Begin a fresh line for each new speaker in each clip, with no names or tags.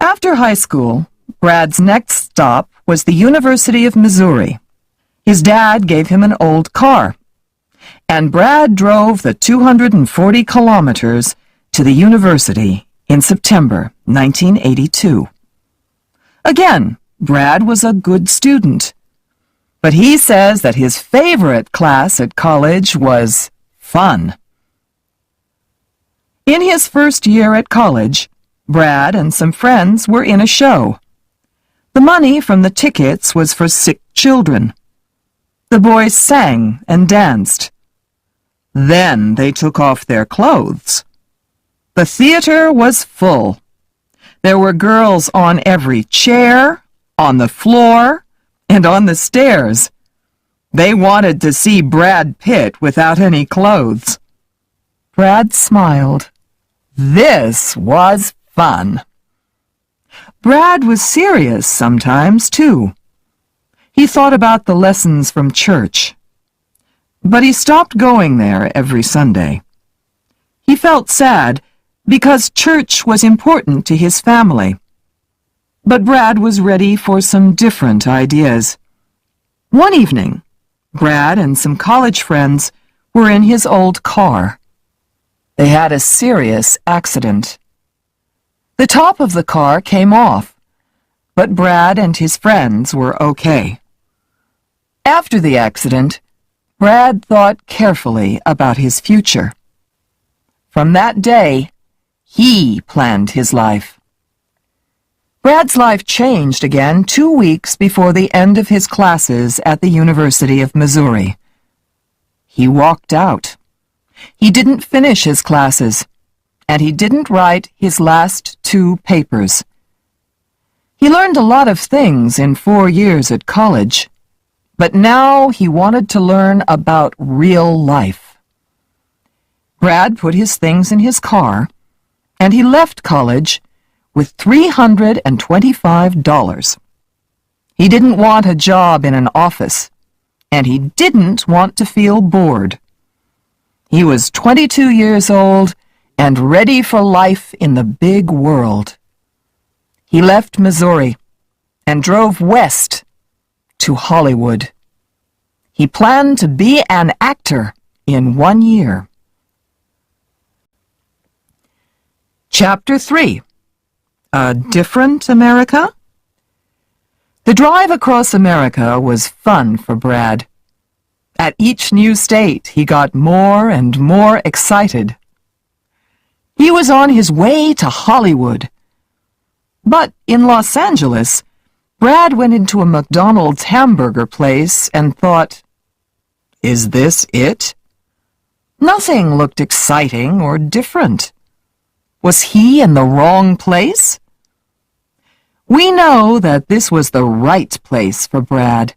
After high school, Brad's next stop was the University of Missouri. His dad gave him an old car, and Brad drove the 240 kilometers to the university in September 1982. Again, Brad was a good student, but he says that his favorite class at college was fun. In his first year at college, Brad and some friends were in a show. The money from the tickets was for sick children. The boys sang and danced. Then they took off their clothes. The theater was full. There were girls on every chair, on the floor, and on the stairs. They wanted to see Brad Pitt without any clothes. Brad smiled. This was fun. Brad was serious sometimes, too. He thought about the lessons from church, but he stopped going there every Sunday. He felt sad because church was important to his family. But Brad was ready for some different ideas. One evening, Brad and some college friends were in his old car. They had a serious accident. The top of the car came off, but Brad and his friends were okay. After the accident, Brad thought carefully about his future. From that day, he planned his life. Brad's life changed again 2 weeks before the end of his classes at the University of Missouri. He walked out. He didn't finish his classes, and he didn't write his last 2 papers. He learned a lot of things in 4 years at college, but now he wanted to learn about real life. Brad put his things in his car, and he left college with $325. He didn't want a job in an office, and he didn't want to feel bored. He was 22 years old and ready for life in the big world. He left Missouri and drove west to Hollywood. He planned to be an actor in 1 year. Chapter 3. A Different America? The drive across America was fun for Brad. At each new state, he got more and more excited. He was on his way to Hollywood. But in Los Angeles, Brad went into a McDonald's hamburger place and thought, "Is this it?" Nothing looked exciting or different. Was he in the wrong place? We know that this was the right place for Brad.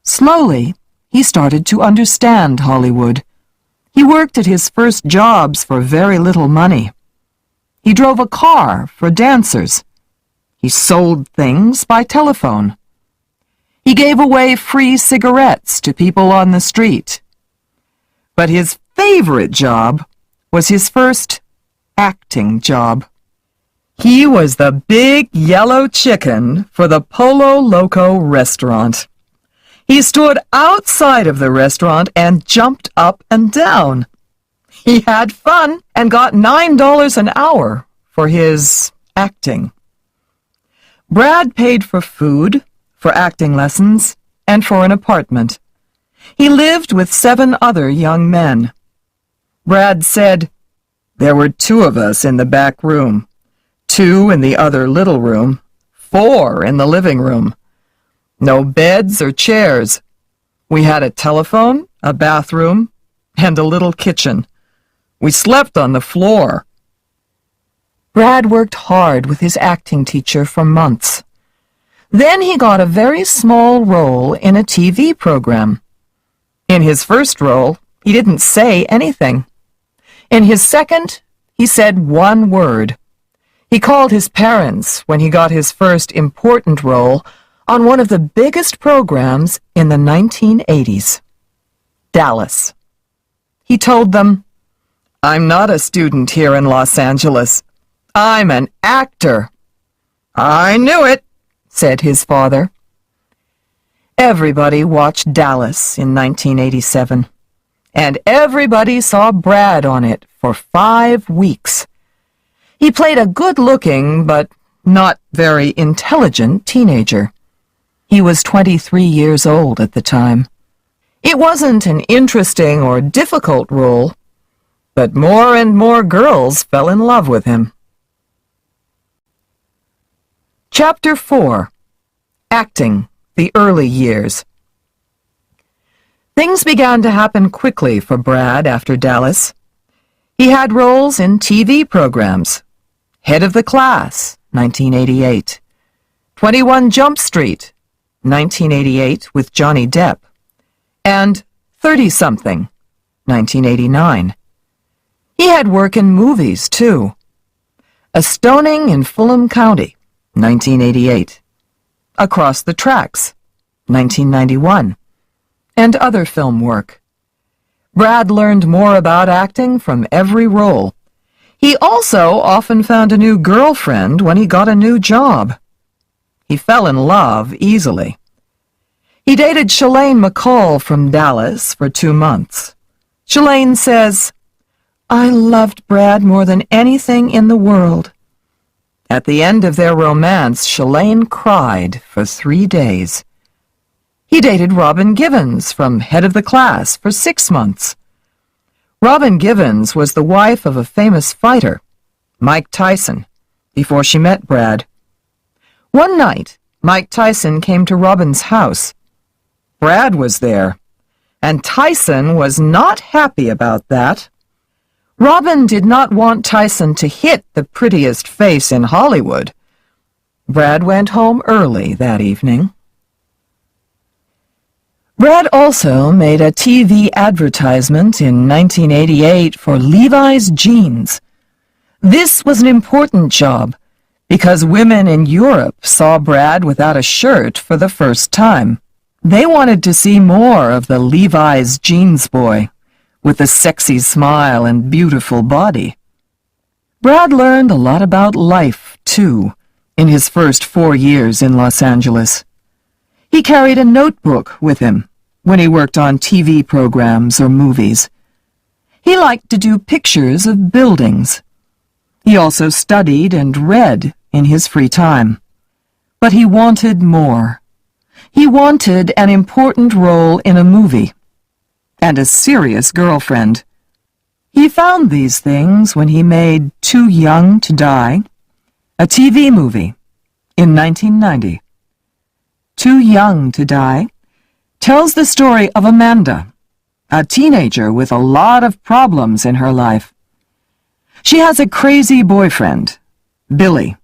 Slowly, he started to understand Hollywood. He worked at his first jobs for very little money. He drove a car for dancers. He sold things by telephone. He gave away free cigarettes to people on the street. But his favorite job was his first acting job. He was the big yellow chicken for the Polo Loco restaurant. He stood outside of the restaurant and jumped up and down. He had fun and got $9 an hour for his acting. Brad paid for food, for acting lessons, and for an apartment. He lived with 7 other young men. Brad said, "There were 2 of us in the back room, 2 in the other little room, 4 in the living room. No beds or chairs. We had a telephone, a bathroom, and a little kitchen. We slept on the floor." Brad worked hard with his acting teacher for months. Then he got a very small role in a TV program. In his first role, he didn't say anything. In his second, he said 1 word. He called his parents when he got his first important role on one of the biggest programs in the 1980s. Dallas. He told them, "I'm not a student here in Los Angeles. I'm an actor. "I knew it," said his father. Everybody watched Dallas in 1987, and everybody saw Brad on it for 5 weeks. He played a good-looking but not very intelligent teenager. He was 23 years old at the time. It wasn't an interesting or difficult role, but more and more girls fell in love with him. Chapter 4. Acting, the Early Years. Things began to happen quickly for Brad after Dallas. He had roles in TV programs: Head of the Class, 1988, 21 Jump Street, 1988 with Johnny Depp, and 30-something, 1989. He had work in movies, too. A Stoning in Fulham County, 1988. Across the Tracks, 1991. And other film work. Brad learned more about acting from every role. He also often found a new girlfriend when he got a new job. He fell in love easily. He dated Shalane McCall from Dallas for 2 months. Shalane says, "I loved Brad more than anything in the world." At the end of their romance, Shalane cried for 3 days. He dated Robin Givens from Head of the Class for 6 months. Robin Givens was the wife of a famous fighter, Mike Tyson, before she met Brad. One night, Mike Tyson came to Robin's house. Brad was there, and Tyson was not happy about that. Robin did not want Tyson to hit the prettiest face in Hollywood. Brad went home early that evening. Brad also made a TV advertisement in 1988 for Levi's jeans. This was an important job because women in Europe saw Brad without a shirt for the first time. They wanted to see more of the Levi's jeans boy with a sexy smile and beautiful body. Brad learned a lot about life, too, in his first 4 years in Los Angeles. He carried a notebook with him when he worked on TV programs or movies. He liked to do pictures of buildings. He also studied and read in his free time. But he wanted more. He wanted an important role in a movie and a serious girlfriend. He found these things when he made Too Young to Die, a TV movie, in 1990. Too Young to Die tells the story of Amanda, a teenager with a lot of problems in her life. She has a crazy boyfriend, Billy.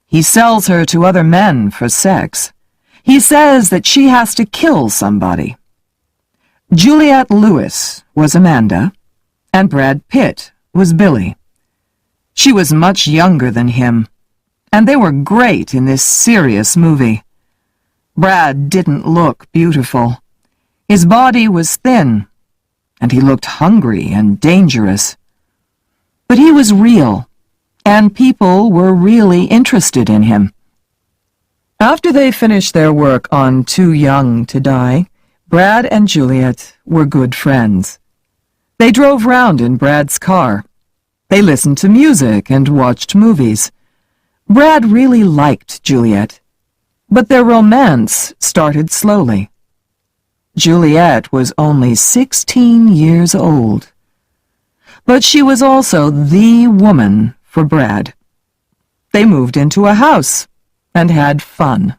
He sells her to other men for sex. He says that she has to kill somebody. Juliette Lewis was Amanda, and Brad Pitt was Billy. She was much younger than him, and they were great in this serious movie. Brad didn't look beautiful. His body was thin, and he looked hungry and dangerous. But he was real, and people were really interested in him. After they finished their work on Too Young to Die, Brad and Juliet were good friends. They drove round in Brad's car. They listened to music and watched movies. Brad really liked Juliet, but their romance started slowly. Juliet was only 16 years old, but she was also the woman for Brad. They moved into a house and had fun.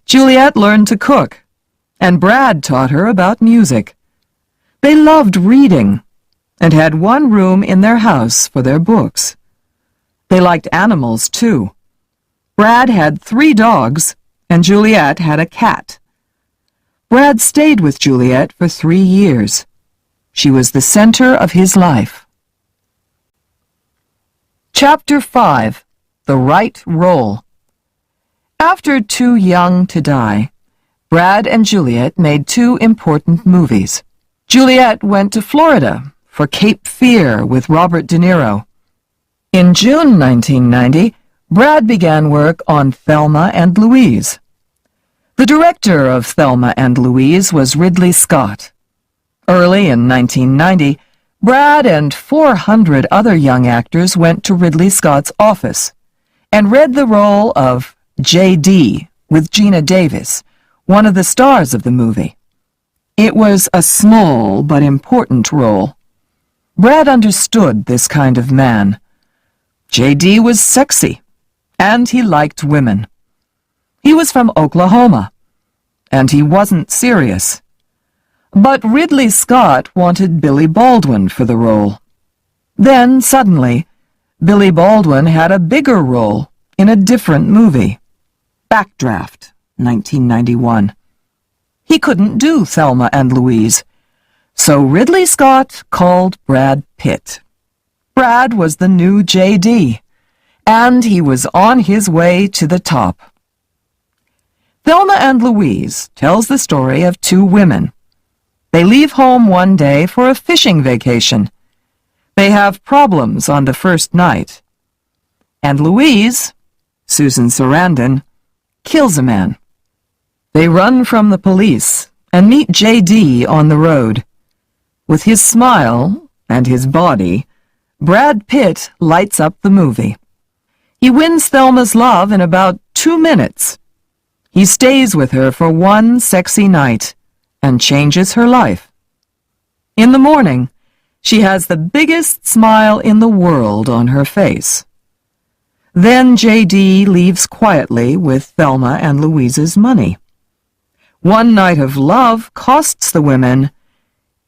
Juliet learned to cook, and Brad taught her about music. They loved reading and had one room in their house for their books. They liked animals, too. Brad had 3 dogs, and Juliet had a cat. Brad stayed with Juliet for 3 years. She was the center of his life. Chapter 5. The Right Role. After Too Young to Die, Brad and Juliet made 2 important movies. Juliet went to Florida for Cape Fear with Robert De Niro. In June 1990, Brad began work on Thelma and Louise. The director of Thelma and Louise was Ridley Scott. Early in 1990, Brad and 400 other young actors went to Ridley Scott's office and read the role of J.D. with Gina Davis, one of the stars of the movie. It was a small but important role. Brad understood this kind of man. J.D. was sexy, and he liked women. He was from Oklahoma, and he wasn't serious. But Ridley Scott wanted Billy Baldwin for the role. Then, suddenly, Billy Baldwin had a bigger role in a different movie. Backdraft, 1991. He couldn't do Thelma and Louise, so Ridley Scott called Brad Pitt. Brad was the new J.D., and he was on his way to the top. Thelma and Louise tells the story of two women. They leave home one day for a fishing vacation. They have problems on the first night. And Louise, Susan Sarandon, kills a man. They run from the police and meet J.D. on the road. With his smile and his body, Brad Pitt lights up the movie. He wins Thelma's love in about 2 minutes. He stays with her for one sexy night and changes her life. In the morning, she has the biggest smile in the world on her face. Then J.D. leaves quietly with Thelma and Louise's money. One night of love costs the women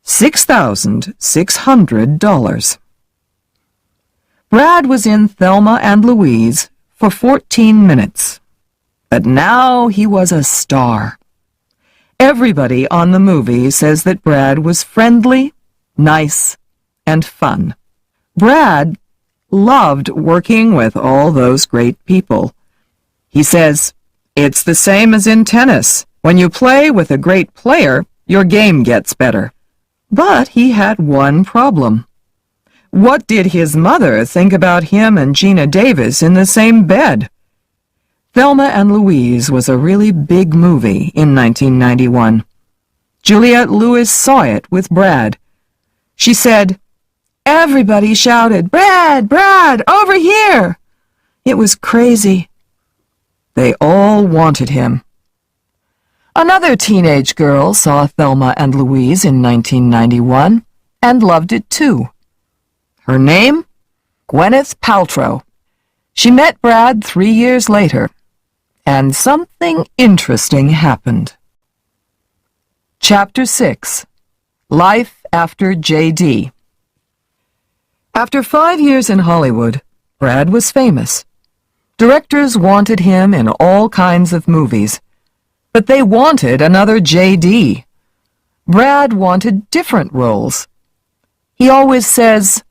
$6,600. Brad was in Thelma and Louise for 14 minutes, but now he was a star. Everybody on the movie says that Brad was friendly, nice, and fun. Brad loved working with all those great people. He says, "It's the same as in tennis. When you play with a great player, your game gets better." But he had one problem. What did his mother think about him and Gina Davis in the same bed? Thelma and Louise was a really big movie in 1991. Juliette Lewis saw it with Brad. She said, "Everybody shouted, 'Brad, Brad, over here!' It was crazy." They all wanted him. Another teenage girl saw Thelma and Louise in 1991 and loved it too. Her name? Gwyneth Paltrow. She met Brad 3 years later, and something interesting happened. Chapter 6. Life After J.D. After 5 years in Hollywood, Brad was famous. Directors wanted him in all kinds of movies, but they wanted another J.D. Brad wanted different roles. He always says,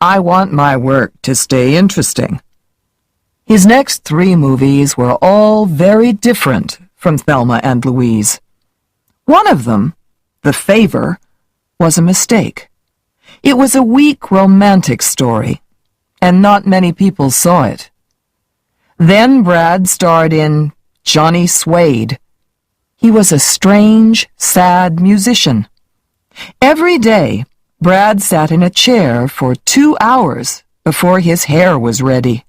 "I want my work to stay interesting." His next 3 movies were all very different from Thelma and Louise. One of them, The Favor, was a mistake. It was a weak romantic story, and not many people saw it. Then Brad starred in Johnny Suede. He was a strange, sad musician. Every day, Brad sat in a chair for 2 hours before his hair was ready.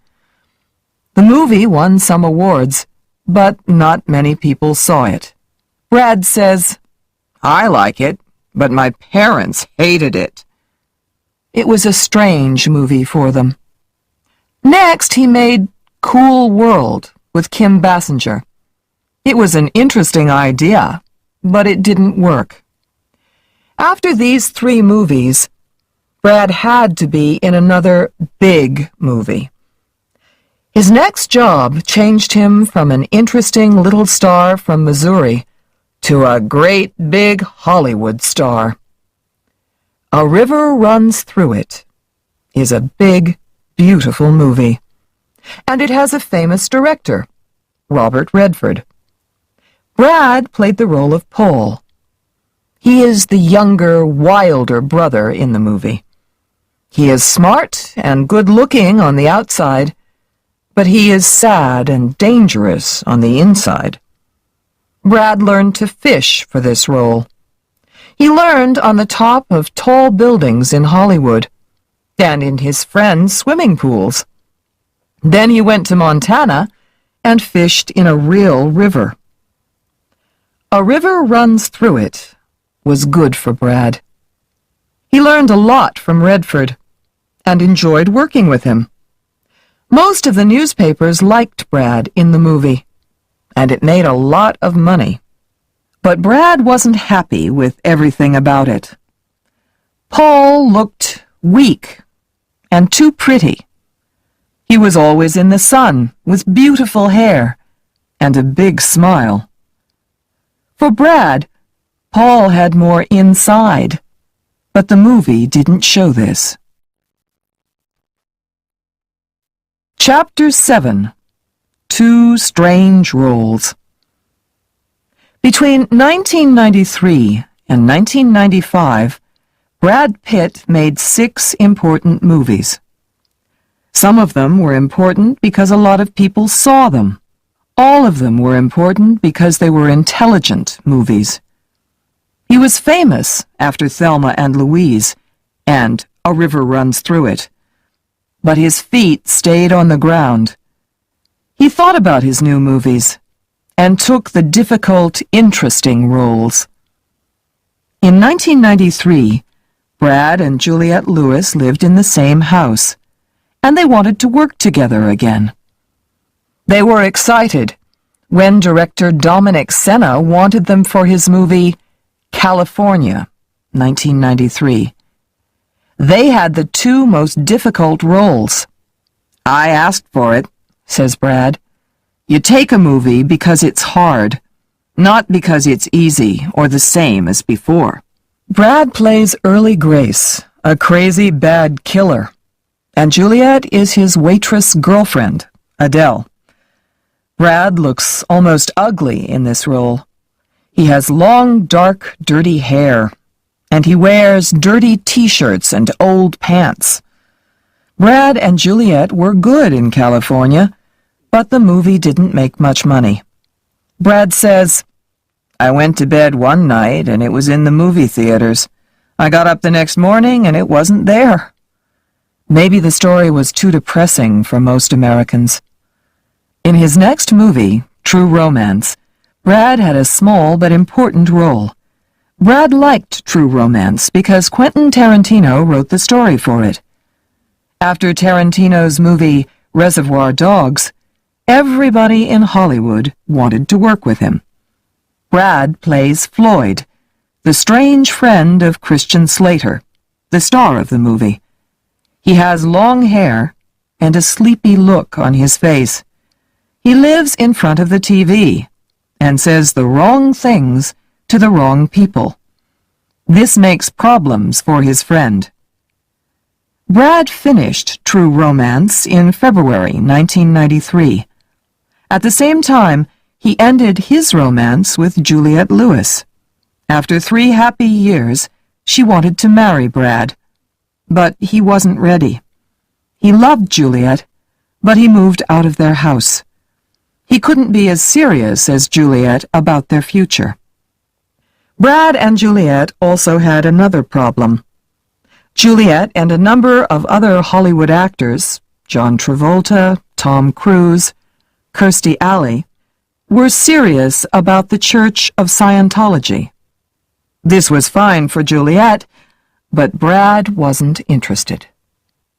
The movie won some awards, but not many people saw it. Brad says, "I like it, but my parents hated it." It was a strange movie for them. Next, he made Cool World with Kim Basinger. It was an interesting idea, but it didn't work. After these 3 movies, Brad had to be in another big movie. His next job changed him from an interesting little star from Missouri to a great big Hollywood star. A River Runs Through It is a big, beautiful movie, and it has a famous director, Robert Redford. Brad played the role of Paul. He is the younger, wilder brother in the movie. He is smart and good-looking on the outside, but he is sad and dangerous on the inside. Brad learned to fish for this role. He learned on the top of tall buildings in Hollywood and in his friends' swimming pools. Then he went to Montana and fished in a real river. A river runs through it was good for Brad. He learned a lot from Redford and enjoyed working with him. Most of the newspapers liked Brad in the movie, and it made a lot of money. But Brad wasn't happy with everything about it. Paul looked weak and too pretty. He was always in the sun with beautiful hair and a big smile. For Brad, Paul had more inside, but the movie didn't show this. Chapter 7. Two Strange Roles. Between 1993 and 1995, Brad Pitt made 6 important movies. Some of them were important because a lot of people saw them. All of them were important because they were intelligent movies. He was famous after Thelma and Louise and A River Runs Through It. But his feet stayed on the ground. He thought about his new movies and took the difficult, interesting roles. In 1993, Brad and Juliette Lewis lived in the same house, and they wanted to work together again. They were excited when director Dominic Sena wanted them for his movie California, 1993. They had the 2 most difficult roles. "I asked for it," says Brad. "You take a movie because it's hard, not because it's easy or the same as before." Brad plays Early Grace, a crazy bad killer, and Juliette is his waitress girlfriend, Adele. Brad looks almost ugly in this role. He has long, dark, dirty hair, and he wears dirty t-shirts and old pants. Brad and Juliette were good in California, but the movie didn't make much money. Brad says, "I went to bed one night and it was in the movie theaters. I got up the next morning and it wasn't there." Maybe the story was too depressing for most Americans. In his next movie, True Romance, Brad had a small but important role. Brad liked True Romance because Quentin Tarantino wrote the story for it. After Tarantino's movie Reservoir Dogs, everybody in Hollywood wanted to work with him. Brad plays Floyd, the strange friend of Christian Slater, the star of the movie. He has long hair and a sleepy look on his face. He lives in front of the TV and says the wrong things to the wrong people. This makes problems for his friend. Brad finished True Romance in February 1993. At the same time, he ended his romance with Juliette Lewis. After 3 happy years, she wanted to marry Brad, but he wasn't ready. He loved Juliette, but he moved out of their house. He couldn't be as serious as Juliette about their future. Brad and Juliette also had another problem. Juliette and a number of other Hollywood actors, John Travolta, Tom Cruise, Kirstie Alley, were serious about the Church of Scientology. This was fine for Juliette, but Brad wasn't interested.